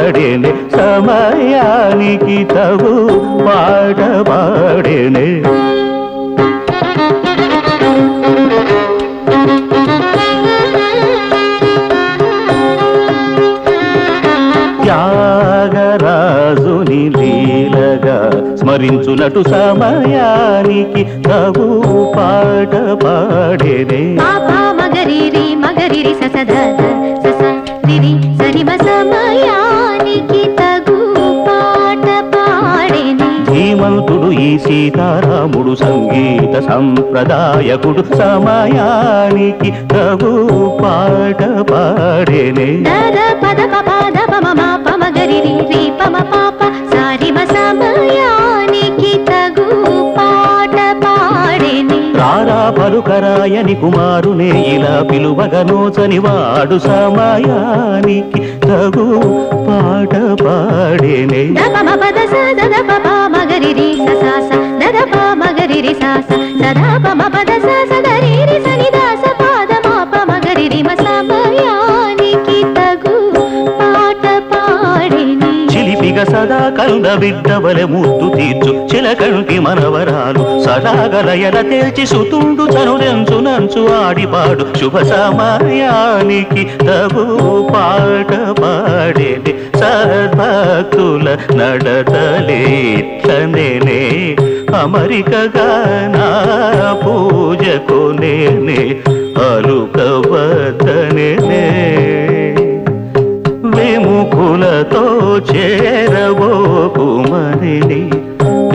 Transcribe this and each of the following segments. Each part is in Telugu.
పాడేనే సమయానికి తగు పాట పాడేనే త్యాగరాజుని లీలగా స్మరించునటు సమయానికి తగు పాట పాడేనే మగరిరి మగరిరి ససద సస రిరి సరిమ సమయానికి తగు పాట పాడేనే ధీమంతుడు ఈ సీతారాముడు సంగీత సంప్రదాయకుడు సమయానికి తగు పాట పాడేనే దద పద పద పమ పమగరిరి రి పమ పాప సారిమ సమయానికి తగు పాట పాడేనే రారా పలుకరాయని కుమారునే ఇలా పిలువగనోచని వాడు సమయానికి తగు పాట పాడేనే దపమ పద సద పమ మగరిరి ససాస దద మగరిరి సాస సదా పమ పద సదరిరి సనిదాస పాద మాప మగరిరి మ సమయానికి తగు పాట పాడేనే చిలిపిగ సదా కరుణ బిడ్డవలె ముద్దు తీర్చు చిలకంటి మనవరాలు సదాగలయల తేల్చి సుతుండు చనురెంచు నంచు ఆడిపాడు శుభ సమయానికి తగు పాట పాడేనే సద్భక్తుల నడతలేట్లనే అమరికగా నా పూజకు నేనే అలుకవద్దనే విముఖులతో చేరబోకుమని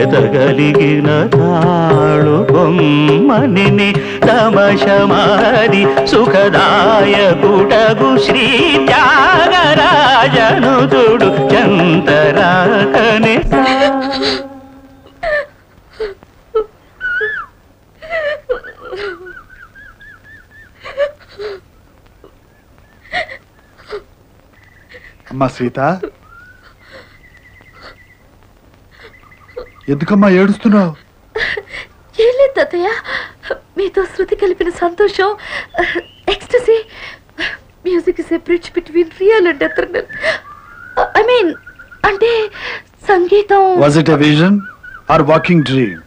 ఎదగలిగిన తాళు కొమ్మని తమశమారి సుఖదాయకుడగు శ్రీ త్యాగరాజను చూడు చంతరాకనే అమ్మా సీత, ఎందుకమ్మా ఏడుస్తున్నావు? ఏం లేదు తాతయ్య, మీతో శృతి కలిపిన సంతోషం, ecstasy. Music is a bridge between real and eternal. I mean అంటే సంగీతం. Was it a vision or walking dream?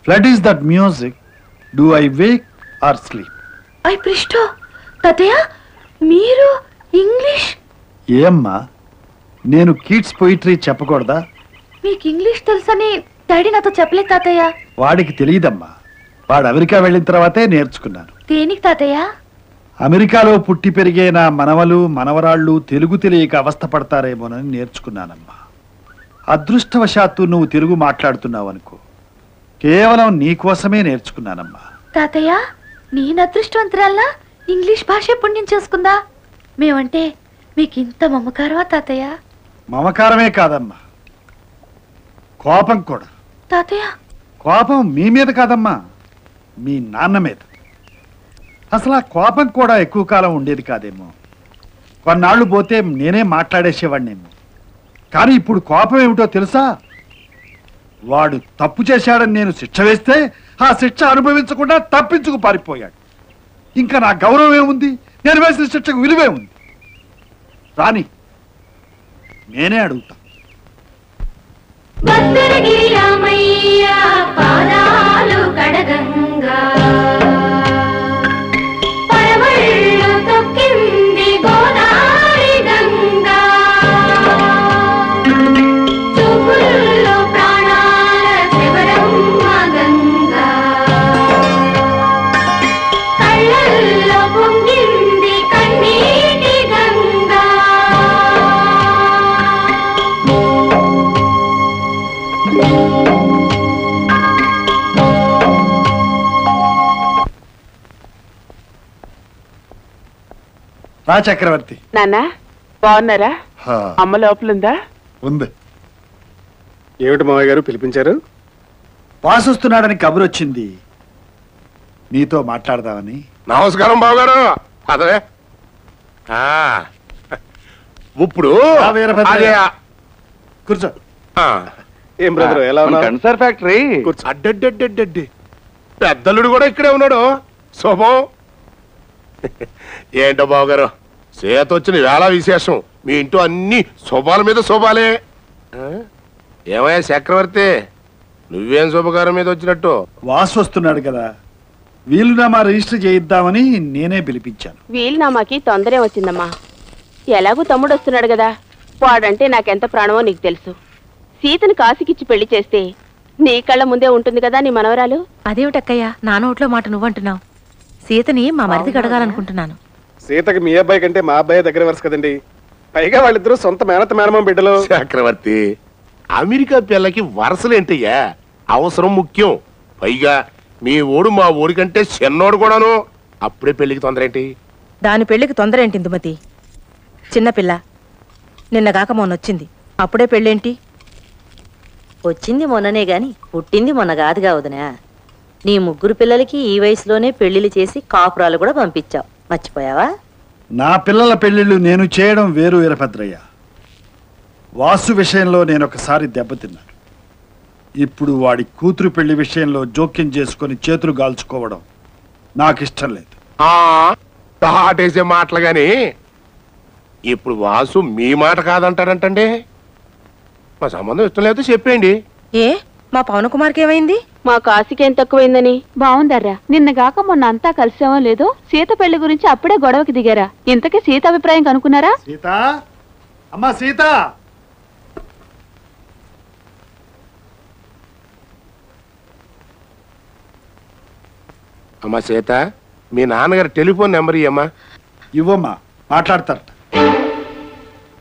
What is that music? Do I wake or sleep? I ప్రిష్టో తాతయ్య, మీరు ఇంగ్లీష్? ఏమ్మా, నేను కిడ్స్ పోయిటరీ చెప్పకూడదా? మీకు ఇంగ్లీష్ తెలుసని డాడీ నాతో చెప్పలేదు తాతయ్య. వాడికి తెలియదమ్మా, వాడు అమెరికా వెళ్ళిన తర్వాతే నేర్చుకున్నాను. దేనికి తాతయ్య? అమెరికాలో పుట్టి పెరిగే నా మనవలు మనవరాళ్ళు తెలుగు తెలియక అవస్థ పడతారేమోనని నేర్చుకున్నానమ్మా. అదృష్టవశాత్తు నువ్వు తెలుగు మాట్లాడుతున్నావు అనుకో, కేవలం నీకోసమే నేర్చుకున్నానమ్మా. తాతయ్య, నేను అదృష్టవంతురాల్లా ఇంగ్లీష్ భాష పుణ్యం చేసుకుందా? మేమంటే మీకు ఇంత మమకారమా తాతయ్య? మమకారమే కాదమ్మా, కోపం కూడా. తాతయ్య, కోపం మీ మీద కాదమ్మా, మీ నాన్న మీద. అసలు ఆ కోపం కూడా ఎక్కువ కాలం ఉండేది కాదేమో, కొన్నాళ్ళు పోతే నేనే మాట్లాడేసేవాడినేమో. కానీ ఇప్పుడు కోపం ఏమిటో తెలుసా? వాడు తప్పు చేశాడని నేను శిక్ష వేస్తే ఆ శిక్ష అనుభవించకుండా తప్పించుకు పారిపోయాడు. ఇంకా నా గౌరవం ఏముంది? నేను వేసిన శిక్షకు విలువే ఉంది. రాని నేనే అడుగుతా. పాదాలు కడగంగా పరవళ్ళు తొక్కింది గోదావరి గంగా, చూపుల్లో ప్రాణాల శివరమ్మ గంగా, కళ్ళల్లో పొంగింది కన్నీటి గంగా. రా చక్రవర్తి. నాన్నా బాగున్నారా? అమ్మ లోపలుందా? ఉంది. ఏమిటి మావయ్య గారు పిలిపించారు? పాస్ వస్తున్నాడని కబురు వచ్చింది, నీతో మాట్లాడదామని. నమస్కారం బావగారు. అదే ఇప్పుడు కూర్చో. ఏం బ్రదర్ ఎలా ఉన్నావు? సార్ ఫ్యాక్టరీ అడ్డడ్డడ్డడ్డి పెద్దలుడు కూడా ఇక్కడే ఉన్నాడు. శుభం. ఏంటో బావగారు, చేతొచ్చిన వేళ విశేషం. మీ ఇంట్లో అన్ని శుభాల మీద శుభాలే. ఏమయ్యా చక్రవర్తి, నువ్వేం శుభకారం మీద వచ్చినట్టు? వాసు వస్తున్నాడు కదా, వీలునామా రిజిస్టర్ చేయిద్దామని నేనే పిలిపించాను. వీలునామాకి తొందరే వచ్చిందమ్మా. ఎలాగూ తమ్ముడు వస్తున్నాడు కదా, వాడంటే నాకెంత ప్రాణమో నీకు తెలుసు. సీతను కాశీకిచ్చి పెళ్లి చేస్తే నీ కళ్ళ ముందే ఉంటుంది కదా నీ మనవరాలు. అదేమిటక్కయ్యా నా నోట్లో మాట నువ్వంటున్నావు? సీతని మా మరిదికి అడగాలనుకుంటున్నాను. సీతకి మీ అబ్బాయి కంటే మా అబ్బాయి దగ్గర వరుస కదండి. పైగా వాళ్ళిద్దరూ సొంత మేనత మేనమామ బిడ్డలు. చక్రవర్తి, అమెరికా పిల్లకి వరసలేంటయ్యా, అవసరం ముఖ్యం. పైగా మీ ఓడు మా ఊరికంటే చిన్నోడు కూడాను. అప్పుడే పెళ్లికి తొందర ఏంటి? దాని పెళ్లికి తొందర ఏంటి ఇందుమతి? చిన్నపిల్ల నిన్నగాక మొన్నొచ్చింది, అప్పుడే పెళ్ళేంటి? వచ్చింది మొన్ననే గాని పుట్టింది మొన్న కాదుగా వదినా. నీ ముగ్గురు పిల్లలకి ఈ వయసులోనే పెళ్లిళ్ళు చేసి కాపురాలు కూడా పంపించావు, మర్చిపోయావా? నా పిల్లల పెళ్లిళ్ళు నేను చేయడం వేరు వీరభద్రయ్య. వాసు విషయంలో నేను ఒకసారి దెబ్బతిన్నాను. ఇప్పుడు వాడి కూతురు పెళ్లి విషయంలో జోక్యం చేసుకొని చేతులు గాల్చుకోవడం నాకిష్టం లేదు. తాటేసే మాటలు గాని ఇప్పుడు వాసు మీ మాట కాదంటాడంటండి. మా సంబంధం ఇష్టం లేదో చెప్పేయండి. ఏ మా పవన్ కుమార్కి ఏమైంది? మా కాశీకి ఏం తక్కువైందని? బాగుందర్రా, నిన్నగాక మొన్న అంతా కలిసామో లేదో సీత పెళ్లి గురించి అప్పుడే గొడవకి దిగారా. ఇంతకీ సీత అభిప్రాయం కనుక్కున్నారా? సీత, అమ్మా సీత, అమ్మా సీత, మీ నాన్నగారు టెలిఫోన్ నెంబర్ ఇయ్యమ్మా. ఇవ్వమ్మా, మాట్లాడతారట.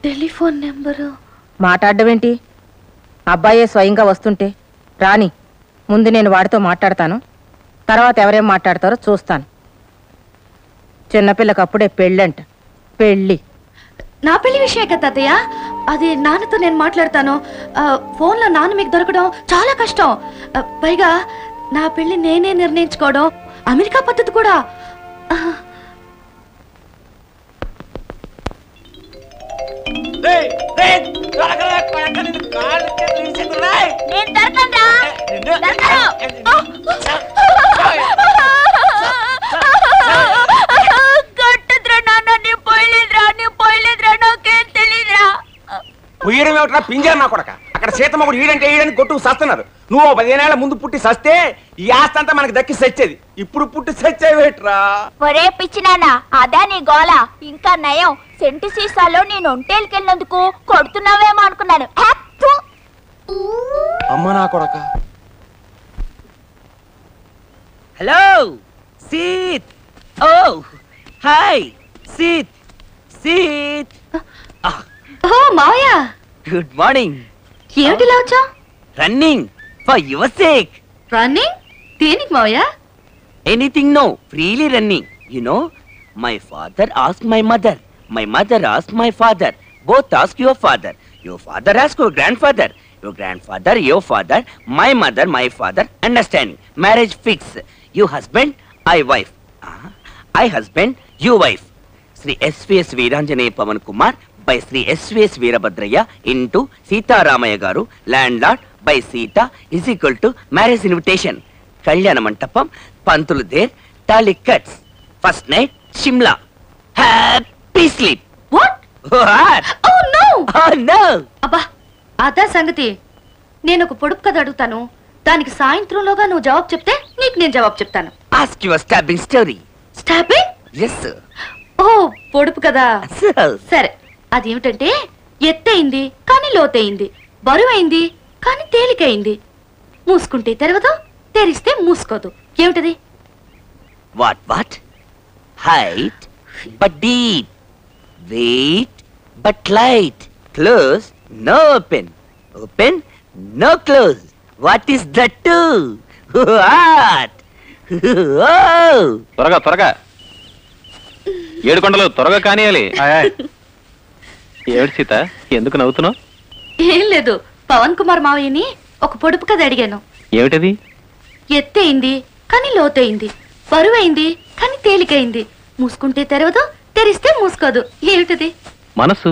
టెలిఫోన్ నెంబరు మాట్లాడడం ఏంటి? అబ్బాయే స్వయంగా వస్తుంటే రాని, ముందు నేను వాడితో మాట్లాడతాను, తర్వాత ఎవరేం మాట్లాడతారో చూస్తాను. చిన్నపిల్లకి అప్పుడే పెళ్ళంట. పెళ్ళి నా పెళ్లి విషయమే కదా తాతయ్య, అది నాన్నతో నేను మాట్లాడతాను. ఫోన్లో నాన్న మీకు దొరకడం చాలా కష్టం. పైగా నా పెళ్లి నేనే నిర్ణయించుకోవడం అమెరికా పద్ధతి కూడా. ఉయ్యడం ఏమిట్రా పింజారు నా కొడక. అక్కడ సీతమ్మ కూడా ఈడంటే ఈడని కొట్టుకు సస్తున్నారు. నువ్వు 15 ఏళ్ల ముందు పుట్టి సస్తే ఈ ఆస్తి అంతా మనకి దక్కి సచ్చేది. ఇప్పుడు పుట్టి సచ్చేవేట్రా? ఒరే పిచ్చినానా, అదా నీ గోల? ఇంకా నయం, సెంటు సీసాలో నేను ఒంటేళ్ళకెళ్ళినందుకు కొడుతున్నావేమో అనుకున్నాను. అమ్మ నా కొడక. హలో సీత్. ఓ హాయ్ సీత్. సీత్. ఓ మావయ్య, గుడ్ మార్నింగ్. ఏమిటిలా వచ్చా? Running for your sake. Running దేనికి మావయ్య? Anything no, freely running. You know, my father asked my mother. My mother asked my father. Both ask your father. Your father asked your grandfather. Your grandfather, your father, my mother, my father. Understanding. Marriage fix. You husband, I wife. I husband, you wife. Sri S.V.S. Veeranjanaya Pavan Kumar by Sri S.V.S. Veerabhadraya into Sita Ramaya Garu, landlord by Sita is equal to marriage invitation. Kalyana Mantapam, Pantulu there, Tali cuts. First night, Shimla. Happy sleep. What? What? Oh no! Oh no! అబ్బా, అదా సంగతి. నేను ఒక పొడుపు కథ అడుగుతాను, దానికి సాయంత్రంలోగా నువ్వు జవాబు చెప్తే నీకు నేను జవాబు చెప్తాను. Ask your stabbing story. Stopping? Yes, sir. ఓ పొడుపు కదా. Sir. సరే, అదేమిటంటే ఎత్తయింది కానీ లోతయింది, బరువైంది కానీ తేలికైంది, మూసుకుంటే తెరవదు, తెరిస్తే మూసుకోదు. ఏమిటది? What? Height, but deep. Weight, but light. Close, no open. Open, no close. What is that too? What? Oh! త్వరగా 7 కొండలు త్వరగా కానియాలి. ఏమిటి సీత, ఎందుకు నవ్వుతున్నావు? ఏం లేదు, పవన్ కుమార్ మావయ్యని ఒక పొడుపు కథ అడిగాను. ఏమిటది? ఎత్తయింది కానీ లోతయింది, బరువైంది కానీ తేలికైంది, మూసుకుంటే తెరవదు, తెరిస్తే మూసుకోదు. ఏమిటది? మనసు.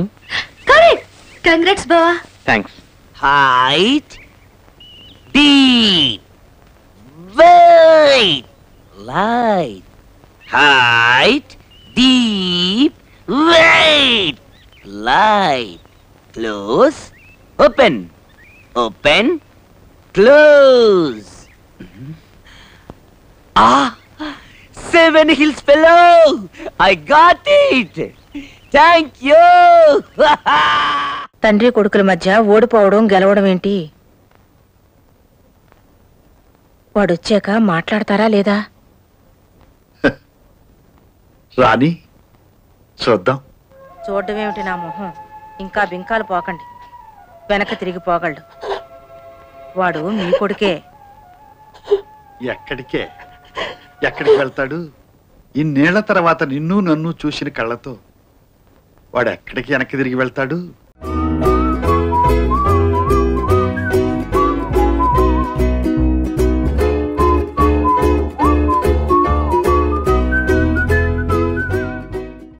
కరెక్ట్. కంగ్రాట్స్ బావా. Thanks. Height, deep. Weight, light. Height, deep. Weight, Light. Close. Open. Open. Close. Ah! 7 hills fellow! I got it! Thank you! తండ్రి కొడుకుల మధ్య ఓడిపోవడం గెలవడం ఏంటి? వాడొచ్చాక మాట్లాడతారా లేదా? రాణి చూద్దాం. చూడడమేమిటి నా మొహం? ఇంకా బింకాలు పోకండి, వెనక తిరిగి పోగలడు. వాడు మీ కొడుకే. ఎక్కడికి వెళ్తాడు? ఇన్నేళ్ల తర్వాత నిన్ను నన్ను చూసిన కళ్ళతో వాడు ఎక్కడికి వెనక్కి తిరిగి వెళ్తాడు?